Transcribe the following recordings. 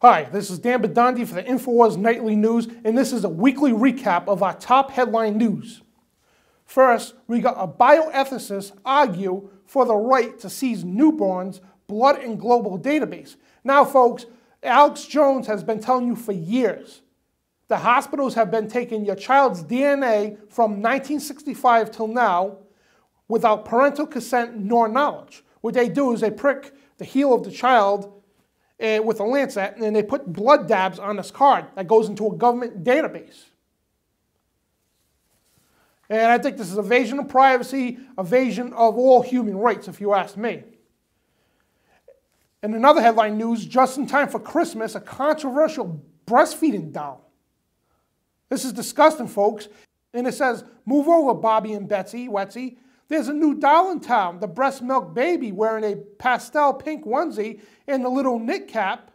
Hi, this is Dan Bidondi for the InfoWars Nightly News, and this is a weekly recap of our top headline news. First, we got a bioethicist argue for the right to seize newborns' blood and global database. Now, folks, Alex Jones has been telling you for years the hospitals have been taking your child's DNA from 1965 till now without parental consent nor knowledge. What they do is they prick the heel of the child with a lancet, and then they put blood dabs on this card that goes into a government database. And I think this is evasion of privacy, evasion of all human rights, if you ask me. In another headline news, just in time for Christmas, a controversial breastfeeding doll. This is disgusting, folks. And it says, "Move over, Bobby and Betsy, Wetsy. There's a new doll in town, the breast milk baby, wearing a pastel pink onesie and a little knit cap.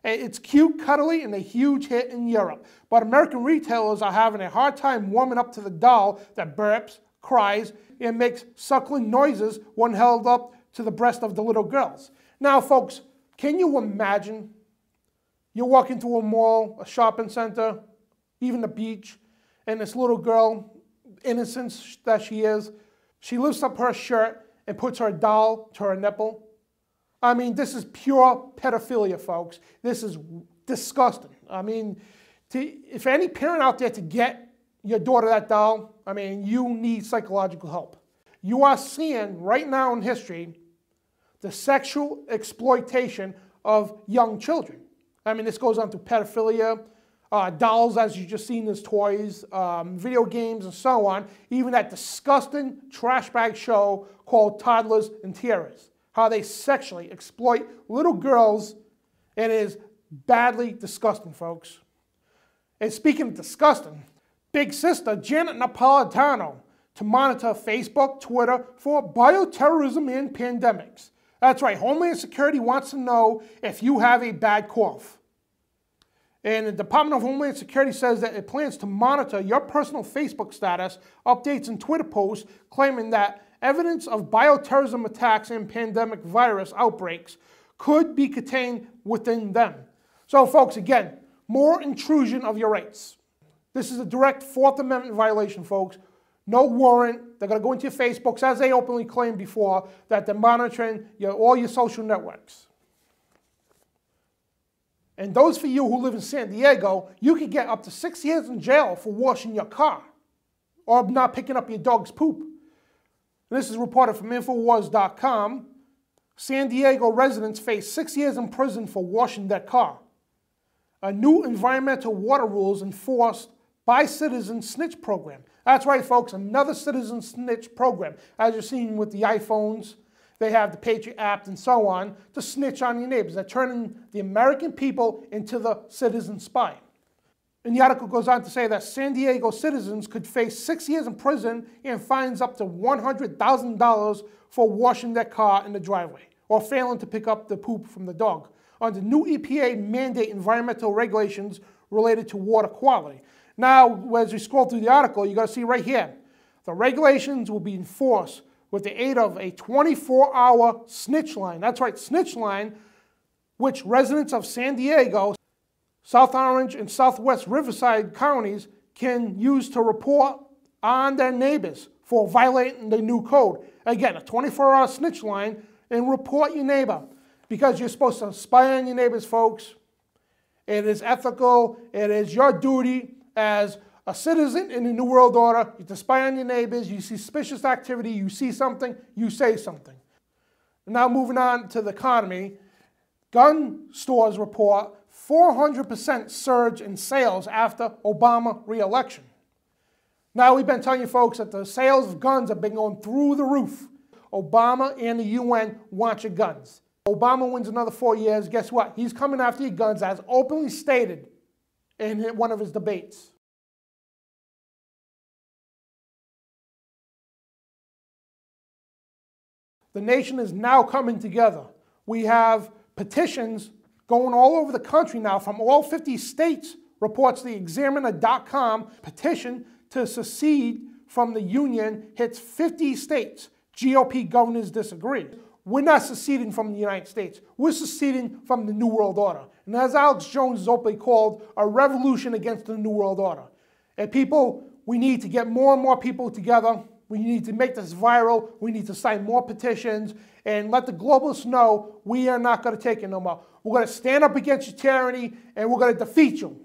It's cute, cuddly, and a huge hit in Europe. But American retailers are having a hard time warming up to the doll that burps, cries, and makes suckling noises when held up to the breast of the little girls." Now, folks, can you imagine? You walk into a mall, a shopping center, even the beach, and this little girl, innocent that she is, she lifts up her shirt and puts her doll to her nipple. I mean, this is pure pedophilia, folks. This is disgusting. I mean, if any parent out there to get your daughter that doll, I mean, you need psychological help. You are seeing right now in history the sexual exploitation of young children. I mean, this goes on to pedophilia, dolls, as you just seen as toys, video games, and so on. Even that disgusting trash bag show called Toddlers and Tiaras. How they sexually exploit little girls, and it is badly disgusting, folks. And speaking of disgusting, Big Sister Janet Napolitano to monitor Facebook, Twitter for bioterrorism and pandemics. That's right, Homeland Security wants to know if you have a bad cough. And the Department of Homeland Security says that it plans to monitor your personal Facebook status, updates, and Twitter posts, claiming that evidence of bioterrorism attacks and pandemic virus outbreaks could be contained within them. So, folks, again, more intrusion of your rights. This is a direct Fourth Amendment violation, folks. No warrant. They're going to go into your Facebooks, as they openly claimed before, that they're monitoring all your social networks. And those for you who live in San Diego, you could get up to 6 years in jail for washing your car or not picking up your dog's poop. This is reported from Infowars.com. San Diego residents face 6 years in prison for washing their car. A new environmental water rules enforced by Citizen Snitch program. That's right, folks, another Citizen Snitch program. As you're seeing with the iPhones, they have the Patriot app and so on to snitch on your neighbors. They're turning the American people into the citizen spy. And the article goes on to say that San Diego citizens could face 6 years in prison and fines up to $100,000 for washing their car in the driveway or failing to pick up the poop from the dog under new EPA mandate environmental regulations related to water quality. Now, as we scroll through the article, you got to see right here, the regulations will be enforced with the aid of a 24-hour snitch line. That's right, snitch line, which residents of San Diego, South Orange, and Southwest Riverside counties can use to report on their neighbors for violating the new code. Again, a 24-hour snitch line, and report your neighbor because you're supposed to spy on your neighbors, folks. It is ethical. It is your duty as a citizen in the New World Order to spy on your neighbors. You see suspicious activity, you see something, you say something. Now moving on to the economy, gun stores report 400% surge in sales after Obama re-election. Now, we've been telling you folks that the sales of guns have been going through the roof. Obama and the UN want your guns. Obama wins another 4 years. Guess what? He's coming after your guns, as openly stated in one of his debates. The nation is now coming together. We have petitions going all over the country now from all 50 states, reports the Examiner.com. Petition to secede from the Union hits 50 states. GOP governors disagree. We're not seceding from the United States. We're seceding from the New World Order. And as Alex Jones is openly called, a revolution against the New World Order. And people, we need to get more and more people together. We need to make this viral. We need to sign more petitions and let the globalists know we are not going to take it no more. We're going to stand up against your tyranny and we're going to defeat you.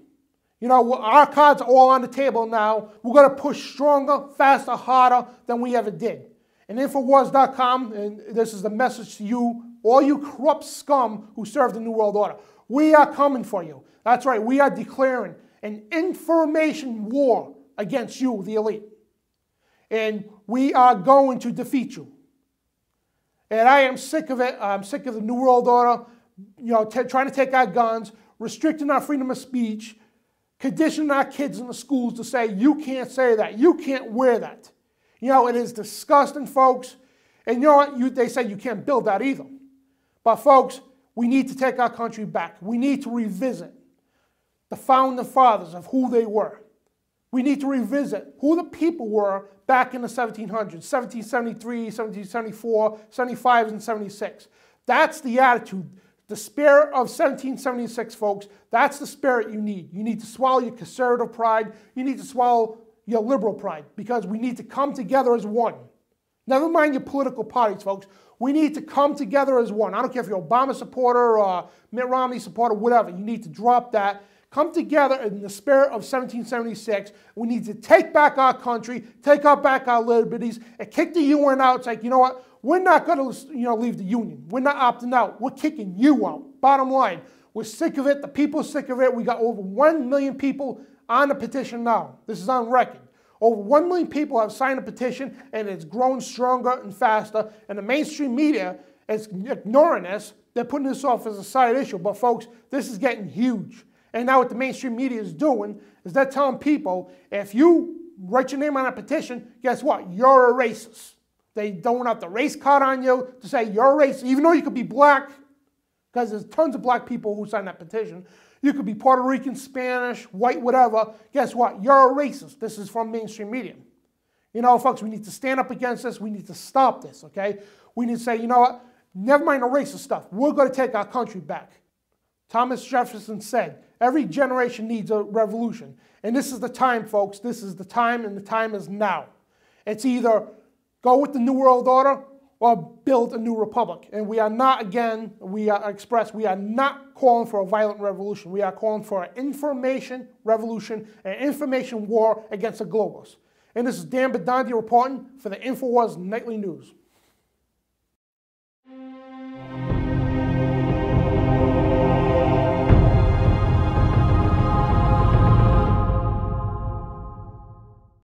You know, our cards are all on the table now. We're going to push stronger, faster, harder than we ever did. And Infowars.com, and this is the message to you, all you corrupt scum who serve the New World Order. We are coming for you. That's right, we are declaring an information war against you, the elite. And we are going to defeat you. And I am sick of it. I'm sick of the New World Order, you know, trying to take our guns, restricting our freedom of speech, conditioning our kids in the schools to say, you can't say that, you can't wear that. You know, it is disgusting, folks. And you know what? They say you can't build that either. But folks, we need to take our country back. We need to revisit the founding fathers of who they were. We need to revisit who the people were back in the 1700s, 1773, 1774, 75, and 76. That's the attitude. The spirit of 1776, folks, that's the spirit you need. You need to swallow your conservative pride. You need to swallow your liberal pride, because we need to come together as one. Never mind your political parties, folks. We need to come together as one. I don't care if you're an Obama supporter or Mitt Romney supporter, whatever. You need to drop that. Come together in the spirit of 1776. We need to take back our country, take back our liberties, and kick the UN out. It's like, you know what? We're not going to, leave the Union. We're not opting out. We're kicking you out. Bottom line, we're sick of it. The people are sick of it. We got over 1 million people on the petition now. This is on record. Over 1 million people have signed a petition, and it's grown stronger and faster. And the mainstream media is ignoring this. They're putting this off as a side issue. But folks, this is getting huge. And now what the mainstream media is doing is they're telling people, if you write your name on a petition, guess what? You're a racist. They don't have the race card on you to say you're a racist, even though you could be black, because there's tons of black people who signed that petition. You could be Puerto Rican, Spanish, white, whatever. Guess what? You're a racist. This is from mainstream media. You know, folks, we need to stand up against this. We need to stop this, okay? We need to say, you know what? Never mind the racist stuff. We're going to take our country back. Thomas Jefferson said, every generation needs a revolution. And this is the time, folks. This is the time, and the time is now. It's either go with the New World Order or build a new republic. And we are not, again, we are not calling for a violent revolution. We are calling for an information revolution, an information war against the globalists. And this is Dan Bidondi reporting for the Infowars Nightly News.